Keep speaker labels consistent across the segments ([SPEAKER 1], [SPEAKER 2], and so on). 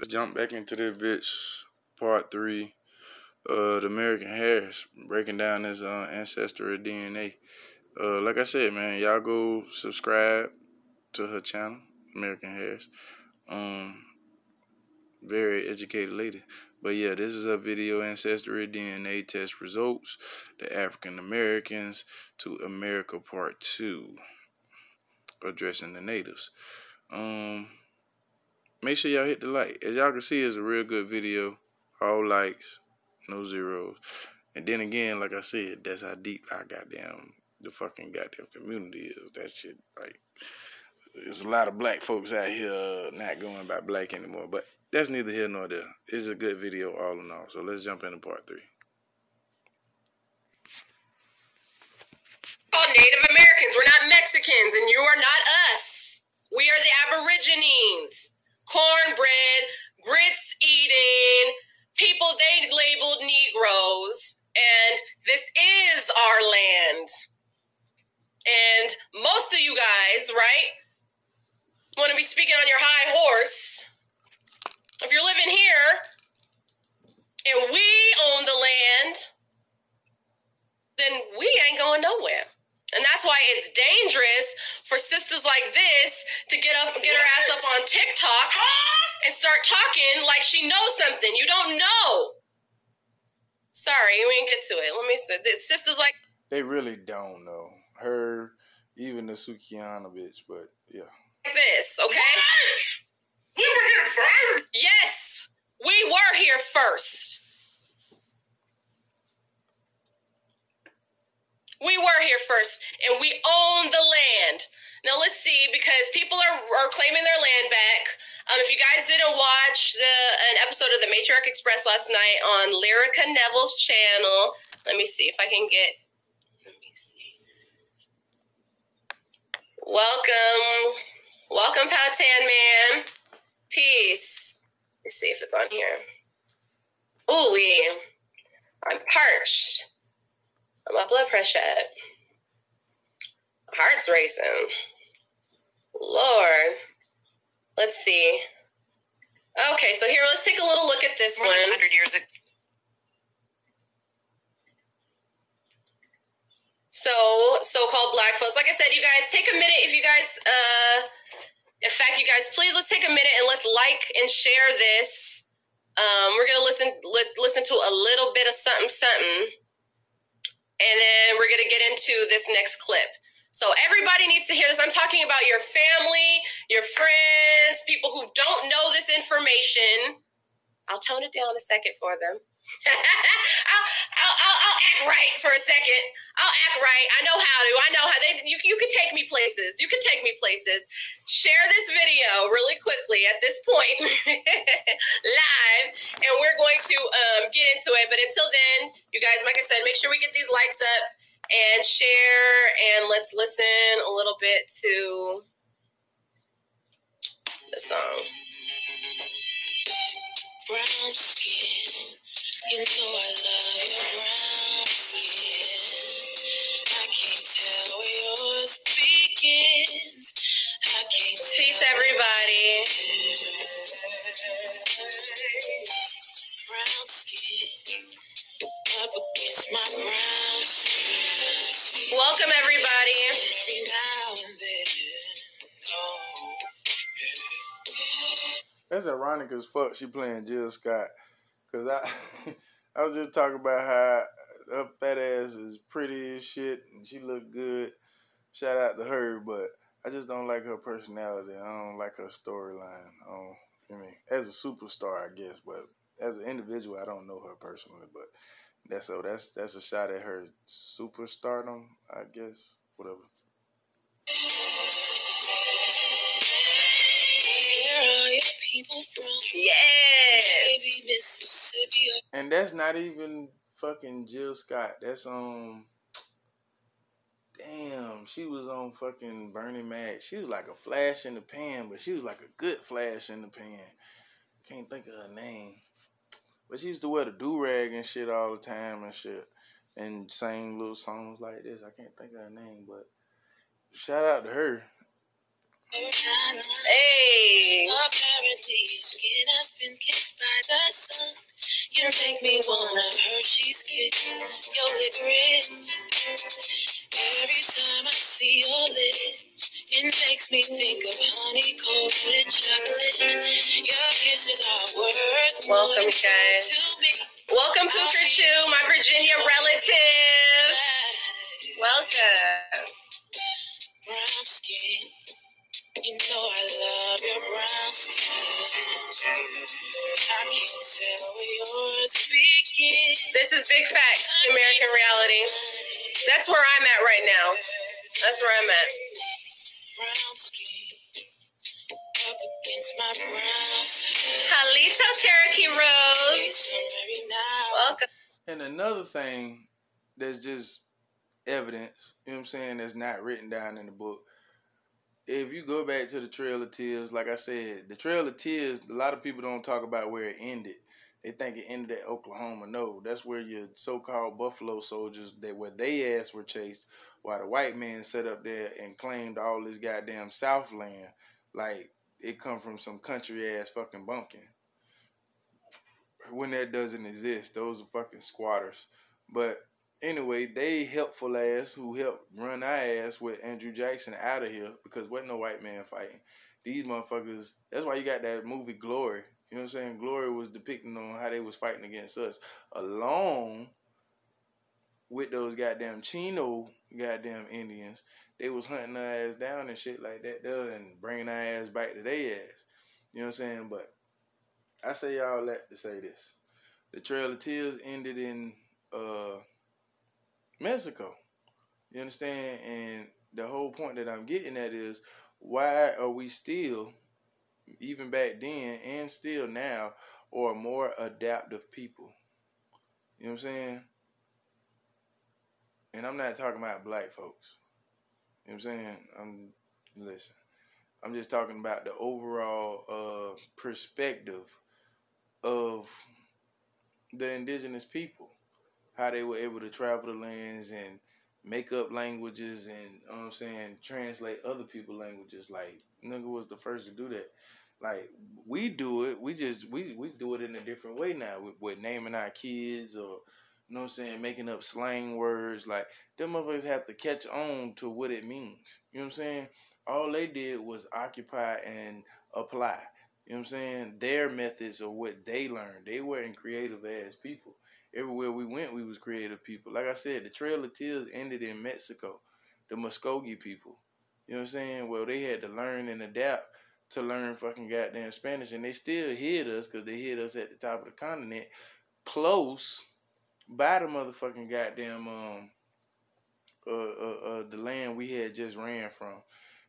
[SPEAKER 1] Jump back into this bitch, part 3. The American Heiress, breaking down his ancestry DNA. Like I said, man, y'all go subscribe to her channel, American Heiress. Very educated lady. But yeah, this is a video, ancestry DNA test results, the African Americans to America part 2, addressing the natives. Make sure y'all hit the like. As y'all can see, it's a real good video. All likes, no zeros. And then again, like I said, that's how deep the fucking goddamn community is. That shit, like, there's a lot of black folks out here not going by black anymore. But that's neither here nor there. It's a good video all in all. So let's jump into part 3.
[SPEAKER 2] Called Native Americans. We're not Mexicans, and you are not us. We are the Aborigines. Cornbread, grits eating, people they labeled Negroes, and this is our land. And most of you guys, right, want to be speaking on your high horse. If you're living here and we own the land, then we ain't going nowhere. And that's why it's dangerous for sisters like this to get her ass up on TikTok and start talking like she knows something. You don't know. Sorry, we didn't get to it. Let me say, sisters like...
[SPEAKER 1] They really don't know. Her, even the Sukiana bitch, but yeah.
[SPEAKER 2] Like this, okay? What? We were here first? Yes, we were here first. We were here first, and we own the land. Now, let's see, because people are claiming their land back. If you guys didn't watch an episode of the Matriarch Express last night on Lyrica Neville's channel, let me see if I can get... Let me see. Welcome. Welcome, Powhatan Man. Peace. Let's see if it's on here. Ooh-wee. I'm parched. My blood pressure up. Heart's racing. Lord. Let's see. Okay, so here, let's take a little look at this one. 100 years ago. So-called black folks. Like I said, you guys, take a minute if you guys, in fact, you guys, please, let's take a minute and let's like and share this. We're going to listen to a little bit of something. And then we're going to get into this next clip. So everybody needs to hear this. I'm talking about your family, your friends, people who don't know this information. I'll tone it down a second for them. I'll act right for a second. I'll act right. I know how to. You can take me places. You can take me places. Share this video really quickly at this point live, and we're going to get into it. But until then, you guys, like I said, make sure we get these likes up and share, and let's listen a little bit to the song. Brown skin, you know I love your brown skin. I can't tell where yours begins. I can't tell. Peace, everybody. Brown skin, up against my brown skin. Welcome, everybody. Every now and then.
[SPEAKER 1] That's ironic as fuck she playing Jill Scott. Because I was just talking about how her fat ass is pretty as shit and she look good. Shout out to her, but I just don't like her personality. I don't like her storyline. As a superstar, I guess, but as an individual, I don't know her personally. But that's a shot at her superstardom, I guess. Whatever.
[SPEAKER 2] People from yes, Mississippi.
[SPEAKER 1] And that's not even fucking Jill Scott. That's damn, she was on fucking Burning Man. She was like a flash in the pan, but she was like a good flash in the pan. Can't think of her name. But she used to wear the do-rag and shit all the time and shit. And sing little songs like this. I can't think of her name, but shout out to her.
[SPEAKER 2] Hey. Apparently your skin has been kissed by the sun. You make me wanna Hershey's kiss your licorice. Every time I see your lips, it makes me think of honey coated chocolate. Your kisses are worth welcome, guys. To me. Welcome, Pooker Chew, my Virginia relative. Welcome. Brown skin. You know I love your brown skin. I can't tell where yours begins. This is Big Facts, American Reality. That's where I'm at right now. That's where I'm at. Brown skin up against my brown skin. Halito Cherokee Rose. Welcome.
[SPEAKER 1] And another thing that's just evidence, you know what I'm saying, that's not written down in the book. If you go back to the Trail of Tears, like I said, the Trail of Tears, a lot of people don't talk about where it ended. They think it ended at Oklahoma. No, that's where your so-called Buffalo Soldiers, where they ass were chased, while the white man sat up there and claimed all this goddamn Southland like it come from some country-ass fucking bumpkin. When that doesn't exist, those are fucking squatters. But anyway, they helpful ass who helped run our ass with Andrew Jackson out of here because wasn't no white man fighting. These motherfuckers, that's why you got that movie Glory. You know what I'm saying? Glory was depicting on how they was fighting against us. Along with those goddamn Chino goddamn Indians, they was hunting our ass down and shit like that there and bringing our ass back to their ass. You know what I'm saying? But I say y'all that to say this. The Trail of Tears ended in Mexico. You understand? And the whole point that I'm getting at is why are we still, even back then and still now, or more adaptive people? You know what I'm saying? And I'm not talking about black folks. You know what I'm saying? Listen. I'm just talking about the overall perspective of the indigenous people. How they were able to travel the lands and make up languages and, you know what I'm saying, translate other people's languages. Like, nigga was the first to do that. Like, we do it. We do it in a different way now with naming our kids or, you know what I'm saying, making up slang words. Like, them motherfuckers have to catch on to what it means. You know what I'm saying? All they did was occupy and apply. You know what I'm saying? Their methods of what they learned. They weren't creative ass people. Everywhere we went, we was creative people. Like I said, the Trail of Tears ended in Mexico. The Muskogee people. You know what I'm saying? Well, they had to learn and adapt to learn fucking goddamn Spanish. And they still hid us because they hid us at the top of the continent. Close by the motherfucking goddamn the land we had just ran from.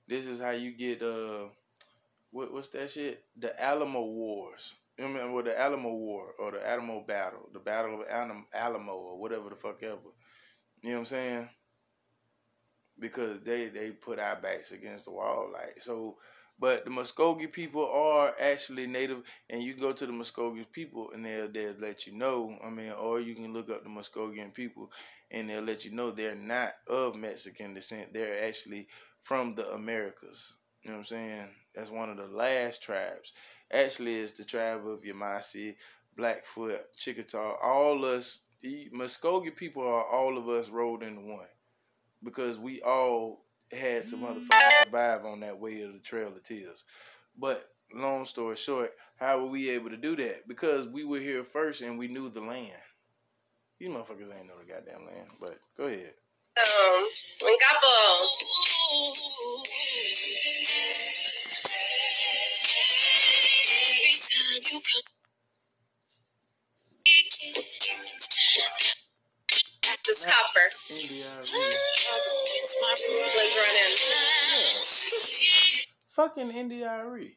[SPEAKER 1] This is how you get what's that shit? The Alamo Wars. You know what I mean? Well, the Alamo War or the Alamo Battle, the Battle of Alamo or whatever the fuck ever. You know what I'm saying? Because they put our backs against the wall, like so. But the Muskogee people are actually native, and you can go to the Muskogee people, and they'll let you know. I mean, or you can look up the Muskogean people, and they'll let you know they're not of Mexican descent. They're actually from the Americas. You know what I'm saying? That's one of the last tribes. Actually, it's the tribe of Yamasee, Blackfoot, Chickasaw. All us Muskogee people are all of us rolled into one. Because we all had to motherfucking survive on that way of the Trail of Tears. But long story short, how were we able to do that? Because we were here first and we knew the land. You motherfuckers ain't know the goddamn land, but go ahead.
[SPEAKER 2] Wingapo. Every time you come the scupper. Let's run in.
[SPEAKER 1] Fucking NDRE.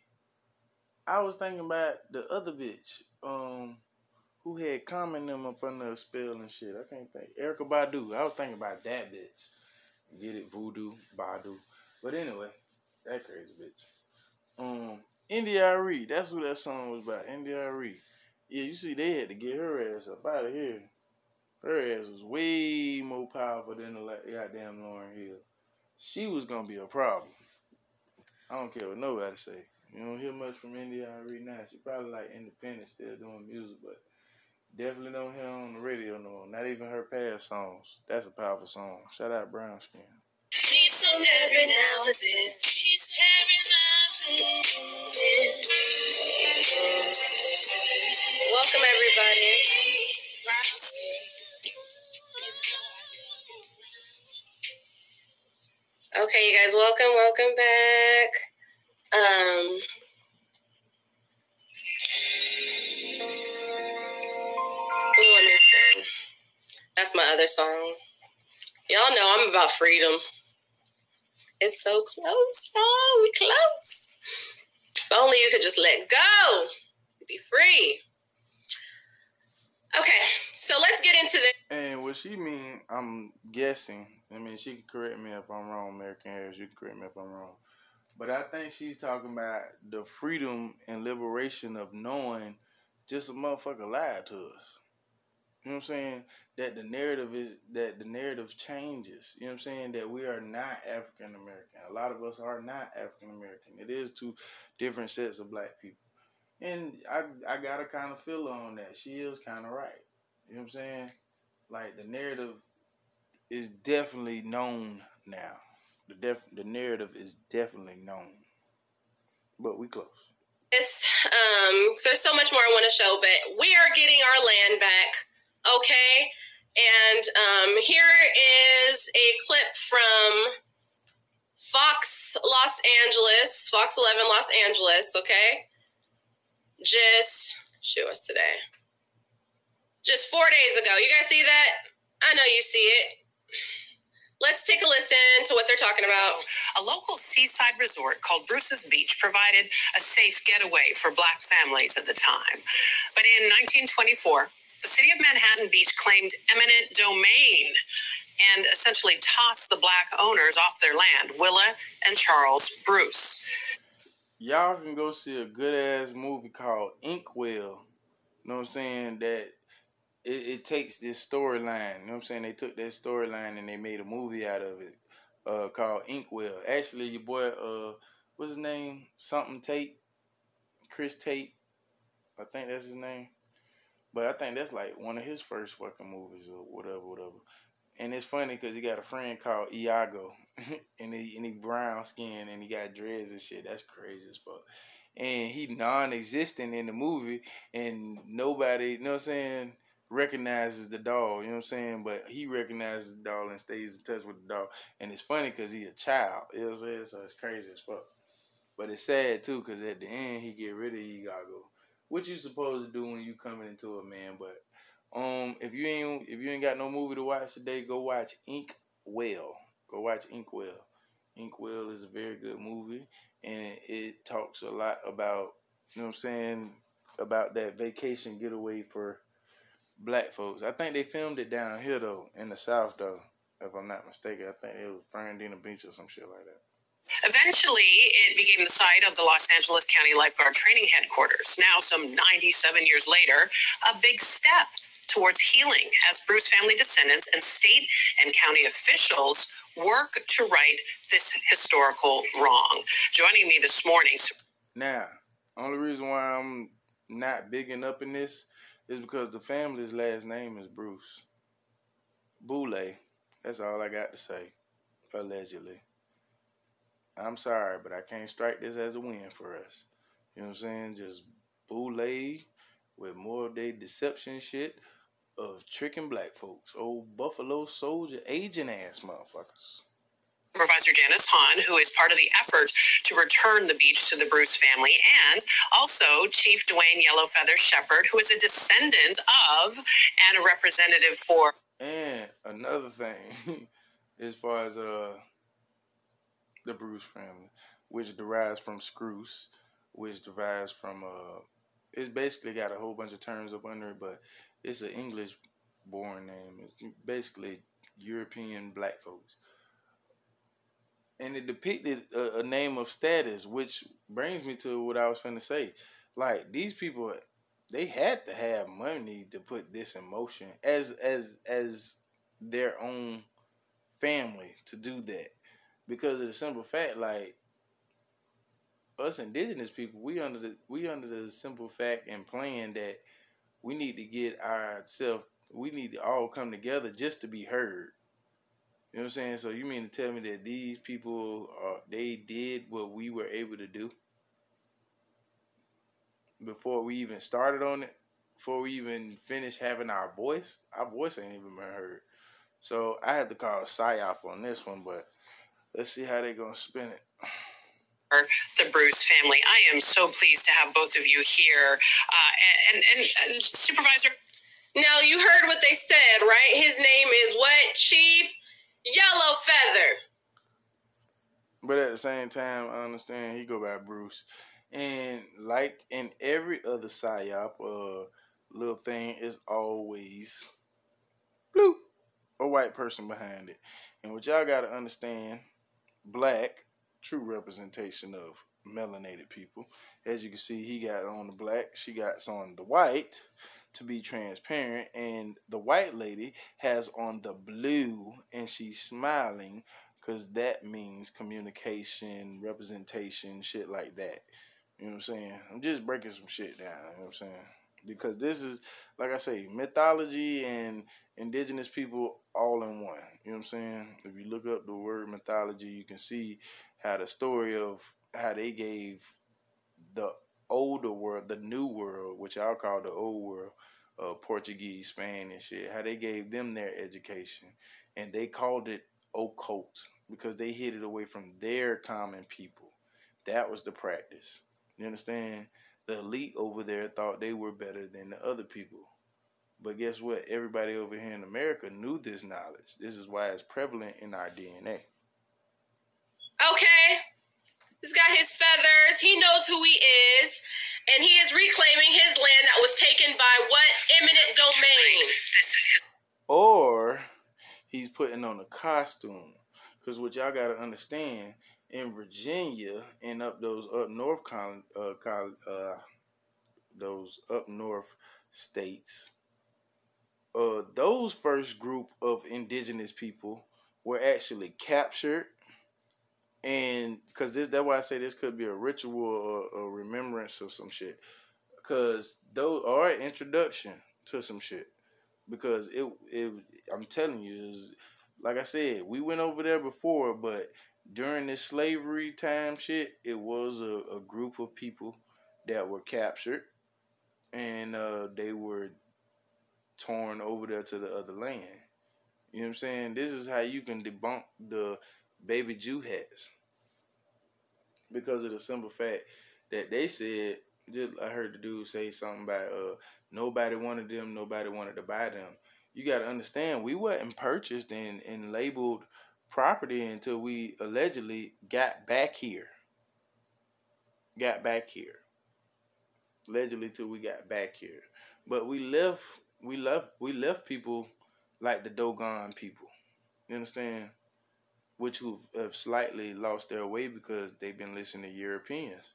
[SPEAKER 1] I was thinking about the other bitch, who had Common them up under a spell and shit. I can't think. Erykah Badu. I was thinking about that bitch. Get it? Voodoo, Badu. But anyway, that crazy bitch. NDRE. That's what that song was about. NDRE. Yeah, you see, they had to get her ass up out of here. Her ass was way more powerful than the goddamn Lauryn Hill. She was gonna be a problem. I don't care what nobody say. You don't hear much from India right now. She probably like independent, still doing music, but definitely don't hear her on the radio no more. Not even her past songs. That's a powerful song. Shout out Brown Skin.
[SPEAKER 2] Need some every now and then. She's every now and then. Welcome everybody. Okay, you guys, welcome back. Ooh, let me sing. That's my other song. Y'all know I'm about freedom. It's so close. Oh, we close. If only you could just let go. Be free. Okay, so let's get into this.
[SPEAKER 1] And what she mean, I'm guessing, I mean, she can correct me if I'm wrong, American Heiress, you can correct me if I'm wrong. But I think she's talking about the freedom and liberation of knowing just a motherfucker lied to us. You know what I'm saying? That the narrative changes. You know what I'm saying? That we are not African American. A lot of us are not African American. It is two different sets of black people. And I got to kind of feel on that. She is kind of right. You know what I'm saying? Like the narrative is definitely known now. The narrative is definitely known. But we close.
[SPEAKER 2] So there's so much more I want to show, but we are getting our land back. Okay, and here is a clip from Fox 11 Los Angeles, okay? Just, show us today. Just 4 days ago. You guys see that? I know you see it. Let's take a listen to what they're talking about.
[SPEAKER 3] A local seaside resort called Bruce's Beach provided a safe getaway for black families at the time. But in 1924, the city of Manhattan Beach claimed eminent domain and essentially tossed the black owners off their land, Willa and Charles Bruce.
[SPEAKER 1] Y'all can go see a good-ass movie called Inkwell. You know what I'm saying? That it takes this storyline. You know what I'm saying? They took that storyline and they made a movie out of it called Inkwell. Actually, your boy, what's his name? Something Tate. Chris Tate. I think that's his name. But I think that's like one of his first fucking movies or whatever. And it's funny because he got a friend called Iago. and he brown skin and he got dreads and shit. That's crazy as fuck. And he non-existent in the movie and nobody, you know what I'm saying, recognizes the dog, you know what I'm saying? But he recognizes the dog and stays in touch with the dog. And it's funny because he a child, you know what I'm saying? So it's crazy as fuck. But it's sad too because at the end he get rid of Iago. What you supposed to do when you coming into a man? But if you ain't got no movie to watch today, go watch Inkwell. Go watch Inkwell. Inkwell is a very good movie, and it talks a lot about, you know what I'm saying, about that vacation getaway for black folks. I think they filmed it down here though, in the South though, if I'm not mistaken. I think it was Fernandina Beach or some shit like that.
[SPEAKER 3] Eventually, it became the site of the Los Angeles County Lifeguard Training Headquarters. Now, some 97 years later, a big step towards healing as Bruce family descendants and state and county officials work to right this historical wrong. Joining me this morning.
[SPEAKER 1] Now, only reason why I'm not bigging up in this is because the family's last name is Bruce. Boulay. That's all I got to say. Allegedly. I'm sorry, but I can't strike this as a win for us. You know what I'm saying? Just Boulay with more of their deception shit of tricking black folks. Old Buffalo Soldier agent ass motherfuckers.
[SPEAKER 3] Supervisor Janice Hahn, who is part of the effort to return the beach to the Bruce family, and also Chief Dwayne Yellowfeather Shepherd, who is a descendant of and a representative for.
[SPEAKER 1] And another thing, as far as the Bruce family, which derives from Scroose, which derives from it's basically got a whole bunch of terms up under it, but it's an English born name. It's basically European black folks. And it depicted a name of status, which brings me to what I was finna say. Like, these people, they had to have money to put this in motion as their own family to do that. Because of the simple fact, like, us indigenous people, we under the simple fact and plan that we need to get ourselves, we need to all come together just to be heard. You know what I'm saying? So you mean to tell me that these people, they did what we were able to do before we even started on it, before we even finished having our voice? Our voice ain't even been heard. So I had to call PSYOP on this one, but let's see how they gonna spin it.
[SPEAKER 3] The Bruce family. I am so pleased to have both of you here. And Supervisor.
[SPEAKER 2] Now, you heard what they said, right? His name is what? Chief Yellow Feather.
[SPEAKER 1] But at the same time, I understand he go by Bruce. And like in every other PSYOP, little thing is always blue, a white person behind it. And what y'all gotta understand, black, true representation of melanated people. As you can see, he got on the black, she got on the white to be transparent, and the white lady has on the blue, and she's smiling because that means communication, representation, shit like that. You know what I'm saying? I'm just breaking some shit down, you know what I'm saying? Because this is, like I say, mythology and indigenous people all in one. You know what I'm saying? If you look up the word mythology, you can see how the story of how they gave the older world, the new world, which I'll call the old world, Portuguese, Spain, and shit, how they gave them their education. And they called it occult because they hid it away from their common people. That was the practice. You understand? The elite over there thought they were better than the other people. But guess what? Everybody over here in America knew this knowledge. This is why it's prevalent in our DNA.
[SPEAKER 2] Okay. He's got his feathers. He knows who he is. And he is reclaiming his land that was taken by what? Eminent domain.
[SPEAKER 1] Or he's putting on a costume. Because what y'all got to understand, in Virginia and those up north states, those first group of indigenous people were actually captured, and because that's why I say this could be a ritual or a remembrance of some shit, because those are an introduction to some shit, because it I'm telling you, like I said, we went over there before, but during this slavery time shit, it was a group of people that were captured, and they were torn over there to the other land. You know what I'm saying? This is how you can debunk the baby Jew hats, because of the simple fact that they said, I heard the dude say something about nobody wanted them, nobody wanted to buy them. You got to understand, we wasn't purchased and labeled property until we allegedly got back here. Allegedly till we got back here. But we left people like the Dogon people. You understand? Which who have slightly lost their way because they've been listening to Europeans,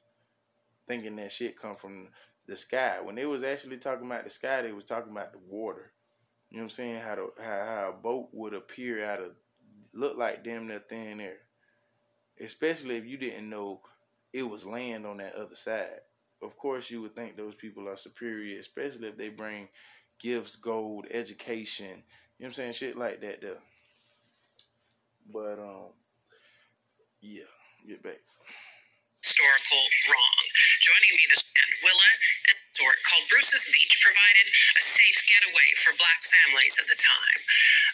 [SPEAKER 1] thinking that shit come from the sky. When they was actually talking about the sky, they was talking about the water. You know what I'm saying? How a boat would appear out of, look like damn near thin air. Especially if you didn't know it was land on that other side. Of course, you would think those people are superior, especially if they bring gifts, gold, education. You know what I'm saying? Shit like that, though. But, yeah, get back.
[SPEAKER 3] Historical wrong. Joining me this weekend, Willa and Resort called Bruce's Beach provided a safe getaway for black families at the time.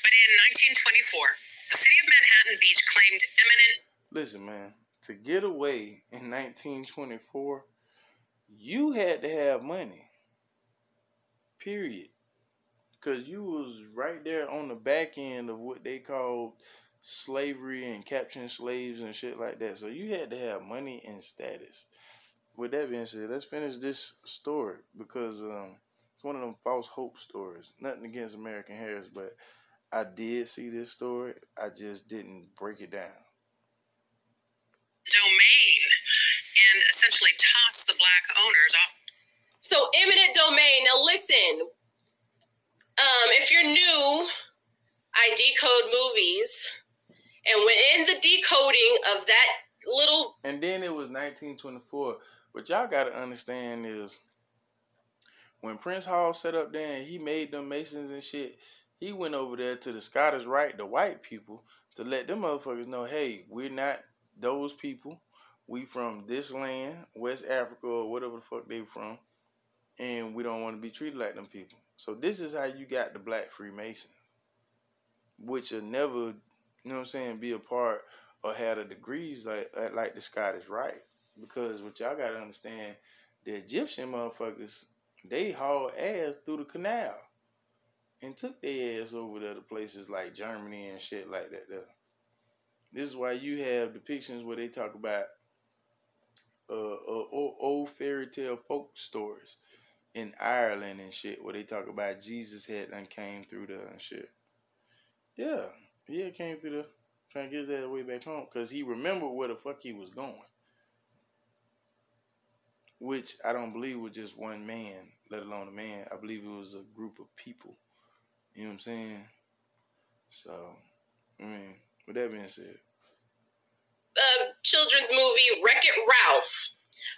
[SPEAKER 3] But in 1924, the city of Manhattan Beach claimed eminent...
[SPEAKER 1] Listen, man, to get away in 1924, you had to have money. Period. Because you was right there on the back end of what they called slavery and capturing slaves and shit like that. So you had to have money and status. With that being said, let's finish this story, because it's one of them false hope stories. Nothing against American Heiress, but I did see this story. I just didn't break it down.
[SPEAKER 3] Domain, and essentially toss the black owners off.
[SPEAKER 2] So eminent domain. Now listen, if you're new, I decode movies, and when in the decoding of that little.
[SPEAKER 1] And then it was 1924. What y'all got to understand is when Prince Hall set up there and he made them Masons and shit, he went over there to the Scottish Rite, the white people, to let them motherfuckers know, hey, we're not those people. We from this land, West Africa or whatever the fuck they from, and we don't want to be treated like them people. So this is how you got the Black Freemasons, which will never, you know what I'm saying, be a part or have the degrees like the Scottish Rite. Because what y'all got to understand, the Egyptian motherfuckers, they hauled ass through the canal and took their ass over there to places like Germany and shit like that there. This is why you have depictions where they talk about old fairy tale folk stories in Ireland and shit, where they talk about Jesus had done came through there and shit. Yeah, he came through there trying to get his ass way back home because he remembered where the fuck he was going. Which I don't believe was just one man, let alone a man. I believe it was a group of people. You know what I'm saying? So, I mean, with that being said.
[SPEAKER 2] Children's movie Wreck-It Ralph.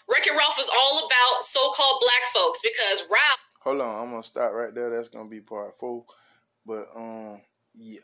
[SPEAKER 2] Wreck-It Ralph was all about so-called black folks because Ralph...
[SPEAKER 1] Hold on, I'm going to stop right there. That's going to be part 4. But, yeah.